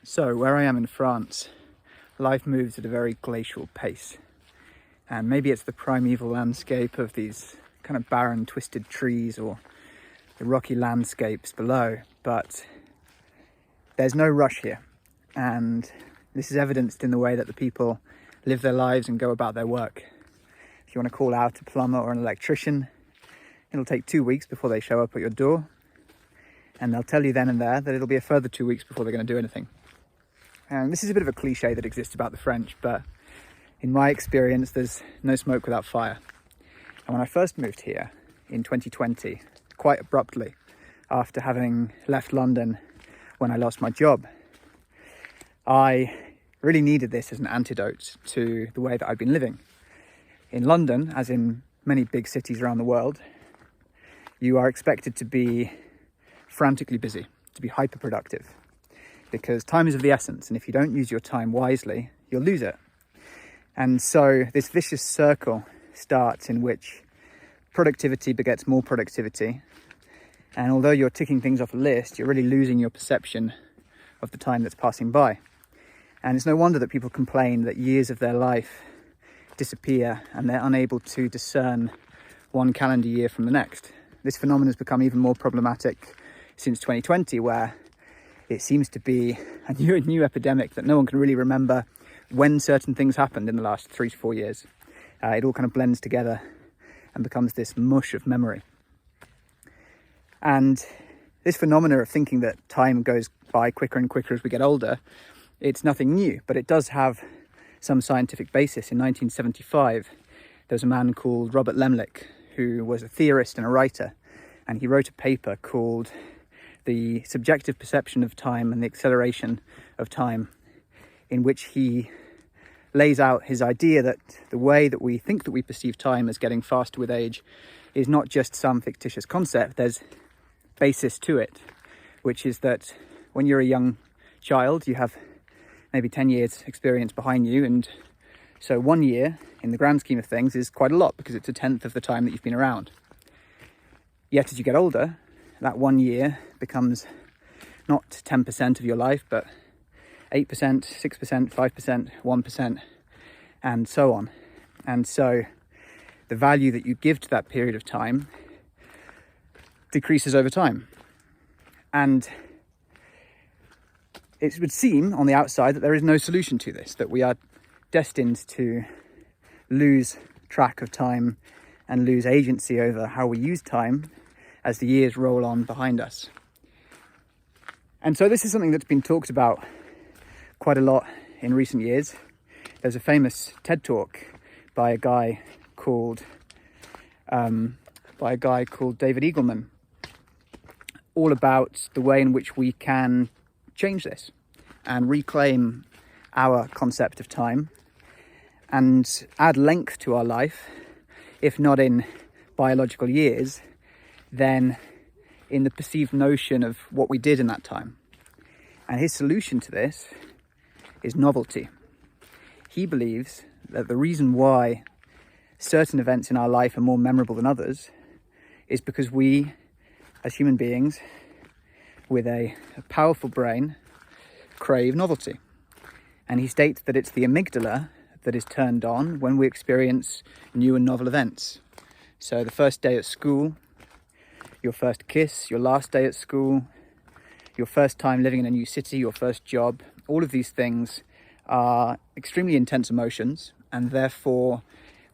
So, where I am in France, life moves at a very glacial pace. And maybe it's the primeval landscape of these kind of barren, twisted trees or the rocky landscapes below, but there's no rush here. And this is evidenced in the way that the people live their lives and go about their work. If you want to call out a plumber or an electrician, it'll take 2 weeks before they show up at your door. And they'll tell you then and there that it'll be a further 2 weeks before they're going to do anything. And this is a bit of a cliche that exists about the French, but in my experience, there's no smoke without fire. And when I first moved here in 2020, quite abruptly, after having left London when I lost my job, I really needed this as an antidote to the way that I'd been living. In London, as in many big cities around the world, you are expected to be frantically busy, to be hyper-productive, because time is of the essence, and if you don't use your time wisely, you'll lose it. And so this vicious circle starts in which productivity begets more productivity, and although you're ticking things off a list, you're really losing your perception of the time that's passing by. And it's no wonder that people complain that years of their life disappear and they're unable to discern one calendar year from the next. This phenomenon has become even more problematic since 2020, where it seems to be a new epidemic that no one can really remember when certain things happened in the last 3 to 4 years. It all kind of blends together and becomes this mush of memory. And this phenomena of thinking that time goes by quicker and quicker as we get older, it's nothing new, but it does have some scientific basis. In 1975, there was a man called Robert Lemlich, who was a theorist and a writer, and he wrote a paper called The Subjective Perception of Time and the Acceleration of Time, in which he lays out his idea that the way that we think that we perceive time as getting faster with age is not just some fictitious concept. There's basis to it, which is that when you're a young child, you have maybe 10 years experience behind you, and so 1 year in the grand scheme of things is quite a lot because it's a tenth of the time that you've been around. Yet as you get older, that 1 year becomes not 10% of your life, but 8%, 6%, 5%, 1%, and so on. And so the value that you give to that period of time decreases over time. And it would seem on the outside that there is no solution to this, that we are destined to lose track of time and lose agency over how we use time as the years roll on behind us. And so this is something that's been talked about quite a lot in recent years. There's a famous TED talk by a guy called David Eagleman, all about the way in which we can change this and reclaim our concept of time and add length to our life, if not in biological years, then in the perceived notion of what we did in that time. And his solution to this is novelty. He believes that the reason why certain events in our life are more memorable than others is because we, as human beings with a powerful brain, crave novelty. And he states that it's the amygdala that is turned on when we experience new and novel events. So the first day at school, your first kiss, your last day at school, your first time living in a new city, your first job, all of these things are extremely intense emotions, and therefore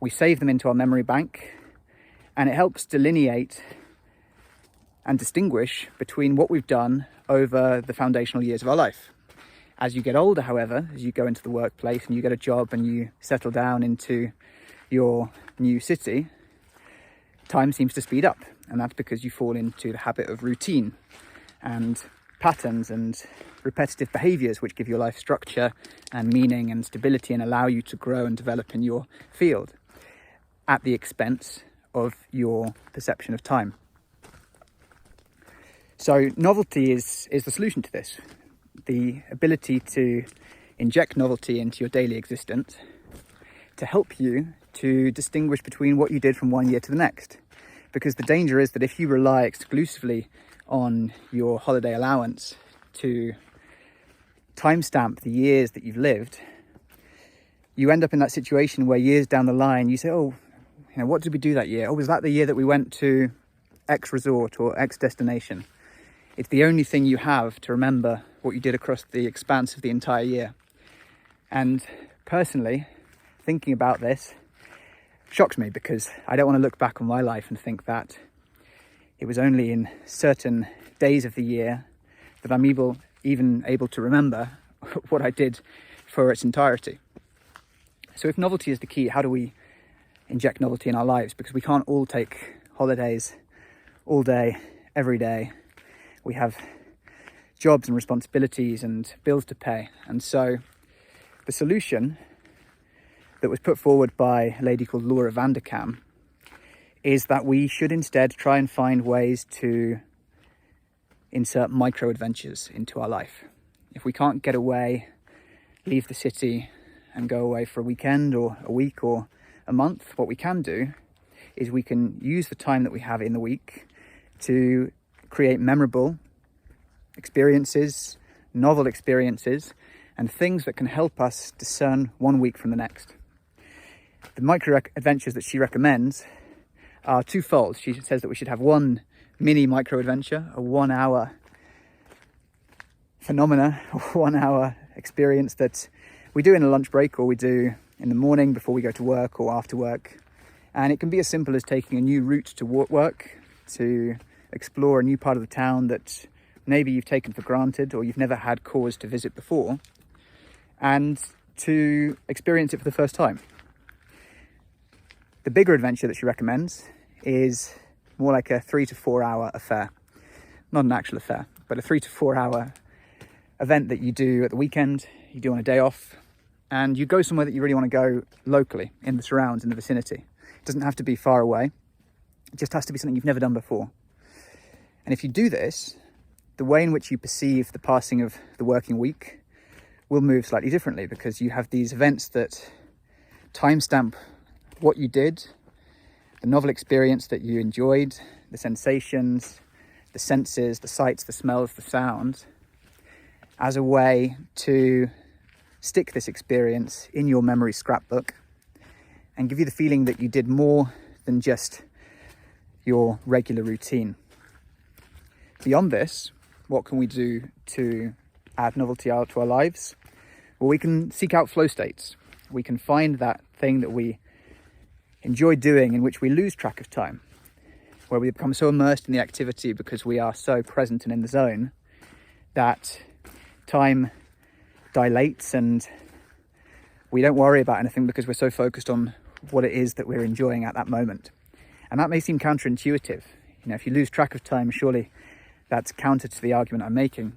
we save them into our memory bank, and it helps delineate and distinguish between what we've done over the foundational years of our life. As you get older, however, as you go into the workplace and you get a job and you settle down into your new city, time seems to speed up, and that's because you fall into the habit of routine and patterns and repetitive behaviors which give your life structure and meaning and stability and allow you to grow and develop in your field at the expense of your perception of time. So novelty is the solution to this. The ability to inject novelty into your daily existence to help you to distinguish between what you did from 1 year to the next. Because the danger is that if you rely exclusively on your holiday allowance to timestamp the years that you've lived, you end up in that situation where years down the line, you say, oh, what did we do that year? Oh, was that the year that we went to X resort or X destination? It's the only thing you have to remember what you did across the expanse of the entire year. And personally, thinking about this shocks me, because I don't want to look back on my life and think that it was only in certain days of the year that I'm even able to remember what I did for its entirety. So if novelty is the key, how do we inject novelty in our lives? Because we can't all take holidays all day, every day. We have jobs and responsibilities and bills to pay. And so the solution that was put forward by a lady called Laura Vanderkam is that we should instead try and find ways to insert micro adventures into our life. If we can't get away, leave the city and go away for a weekend or a week or a month, what we can do is we can use the time that we have in the week to create memorable experiences, novel experiences, and things that can help us discern one week from the next. The micro adventures that she recommends are twofold. She says that we should have one mini micro adventure, a 1 hour phenomena, a 1 hour experience that we do in a lunch break, or we do in the morning before we go to work or after work. And it can be as simple as taking a new route to work, to explore a new part of the town that maybe you've taken for granted or you've never had cause to visit before, and to experience it for the first time. The bigger adventure that she recommends is more like a 3 to 4 hour affair. Not an actual affair, but a 3 to 4 hour event that you do at the weekend, you do on a day off, and you go somewhere that you really want to go locally, in the surrounds, in the vicinity. It doesn't have to be far away. It just has to be something you've never done before. And if you do this, the way in which you perceive the passing of the working week will move slightly differently, because you have these events that timestamp what you did, the novel experience that you enjoyed, the sensations, the senses, the sights, the smells, the sounds, as a way to stick this experience in your memory scrapbook and give you the feeling that you did more than just your regular routine. Beyond this, what can we do to add novelty out to our lives? Well, we can seek out flow states. We can find that thing that we enjoy doing in which we lose track of time, where we become so immersed in the activity because we are so present and in the zone that time dilates and we don't worry about anything because we're so focused on what it is that we're enjoying at that moment. And that may seem counterintuitive. If you lose track of time, surely that's counter to the argument I'm making.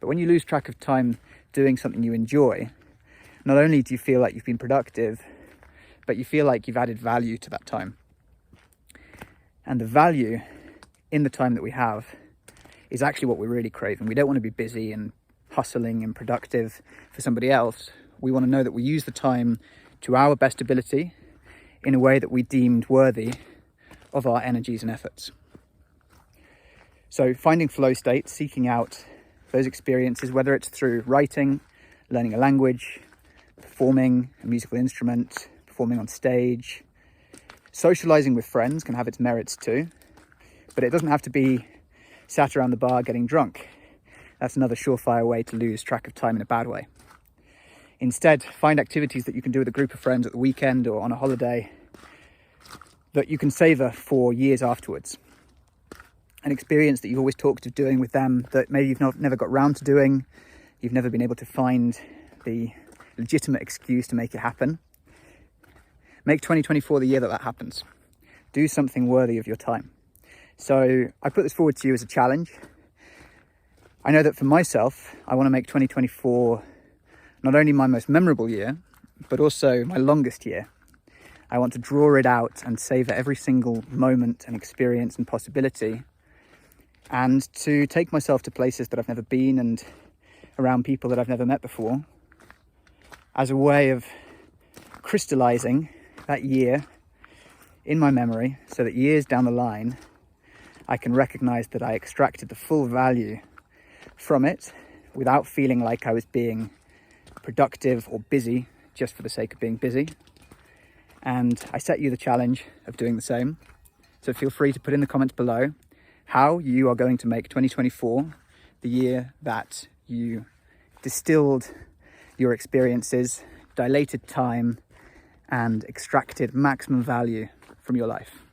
But when you lose track of time doing something you enjoy, not only do you feel like you've been productive, but you feel like you've added value to that time. And the value in the time that we have is actually what we're really craving. We don't want to be busy and hustling and productive for somebody else. We want to know that we use the time to our best ability in a way that we deemed worthy of our energies and efforts. So finding flow states, seeking out those experiences, whether it's through writing, learning a language, performing a musical instrument, performing on stage, socializing with friends can have its merits too, but it doesn't have to be sat around the bar getting drunk. That's another surefire way to lose track of time in a bad way. Instead, find activities that you can do with a group of friends at the weekend or on a holiday that you can savor for years afterwards. An experience that you've always talked of doing with them that maybe you've never got round to doing, you've never been able to find the legitimate excuse to make it happen. Make 2024 the year that happens. Do something worthy of your time. So I put this forward to you as a challenge. I know that for myself, I want to make 2024 not only my most memorable year, but also my longest year. I want to draw it out and savor every single moment and experience and possibility, and to take myself to places that I've never been and around people that I've never met before, as a way of crystallizing that year in my memory, so that years down the line, I can recognize that I extracted the full value from it without feeling like I was being productive or busy just for the sake of being busy. And I set you the challenge of doing the same. So feel free to put in the comments below how you are going to make 2024 the year that you distilled your experiences, dilated time, and extracted maximum value from your life.